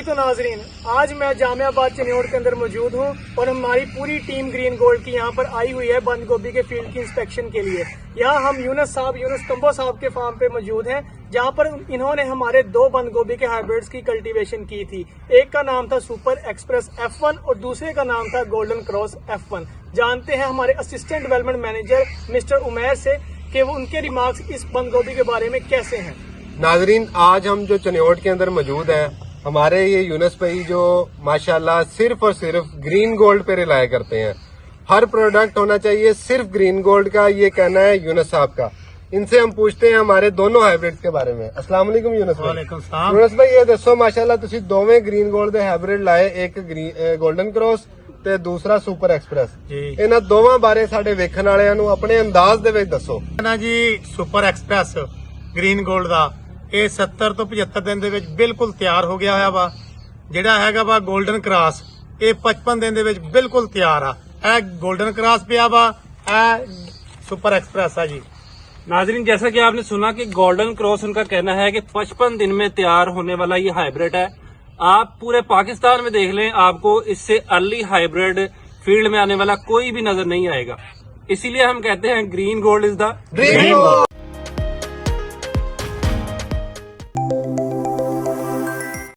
तो नाजरीन, आज मैं जामियाबाद चनियोट के अंदर मौजूद हूँ और हमारी पूरी टीम ग्रीन गोल्ड की यहाँ पर आई हुई है बंद गोभी के फील्ड की इंस्पेक्शन के लिए। यहाँ हम यूनुस कंबो साहब के फार्म पे मौजूद हैं, जहाँ पर इन्होंने हमारे 2 बंद गोभी के हाइब्रिड्स की कल्टीवेशन की थी। एक का नाम था सुपर एक्सप्रेस F1 और दूसरे का नाम था गोल्डन क्रॉस F1। जानते हैं हमारे assistant development manager mister Umair से कि वो उनके रिमार्क्स इस बंद गोभी के बारे में कैसे हैं। नाजरीन, आज हम जो चनियोट के अंदर मौजूद हैं, हमारे ये यूनुस भाई जो माशाल्लाह सिर्फ और सिर्फ ग्रीन गोल्ड पे रिलाय करते हैं। हर प्रोडक्ट होना चाहिए सिर्फ ग्रीन गोल्ड का, ये कहना है यूनुस साहब का। इनसे हम पूछते हैं हमारे दोनों हाइब्रिड के बारे में। अस्सलाम वालेकुम यूनुस भाई। यूनुस भाई, ये दसो माशाल्लाह तुसी दोवें ग्रीन गोल्ड ਦੇ हाइब्रिड लाए, एक गोल्डन क्रॉस ਤੇ ਦੂਸਰਾ ਸੁਪਰ ਐਕਸਪ੍ਰੈਸ। ਇਹਨਾਂ ਦੋਵਾਂ ਬਾਰੇ ਸਾਡੇ ਵੇਖਣ ਵਾਲਿਆਂ ਨੂੰ ਆਪਣੇ ਅੰਦਾਜ਼ ਦੇ ਵਿੱਚ ਦੱਸੋ। ਨਾ ਜੀ, ਸੁਪਰ ਐਕਸਪ੍ਰੈਸ ਗ੍ਰੀਨ 골ਡ ਦਾ ਇਹ 70 ਤੋਂ 75 ਦਿਨ ਦੇ ਵਿੱਚ ਬਿਲਕੁਲ ਤਿਆਰ ਹੋ ਗਿਆ ਹੋਇਆ ਵਾ। ਜਿਹੜਾ ਹੈਗਾ ਵਾ 골ਡਨ ਕ੍ਰਾਸ, ਇਹ 55 ਦਿਨ ਦੇ ਵਿੱਚ ਬਿਲਕੁਲ ਤਿਆਰ ਆ। ਇਹ 골ਡਨ ਕ੍ਰਾਸ ਪਿਆ ਵਾ, ਇਹ सुपर एक्सप्रेस है जी। नाजरीन, जैसा कि आपने सुना कि गोल्डन क्रॉस उनका कहना है कि 55 दिन में तैयार होने वाला ये हाइब्रिड है। आप पूरे पाकिस्तान में देख लें, आपको इससे अर्ली हाइब्रिड फील्ड में आने वाला कोई भी नजर नहीं आएगा। इसीलिए हम कहते हैं green gold is the dream.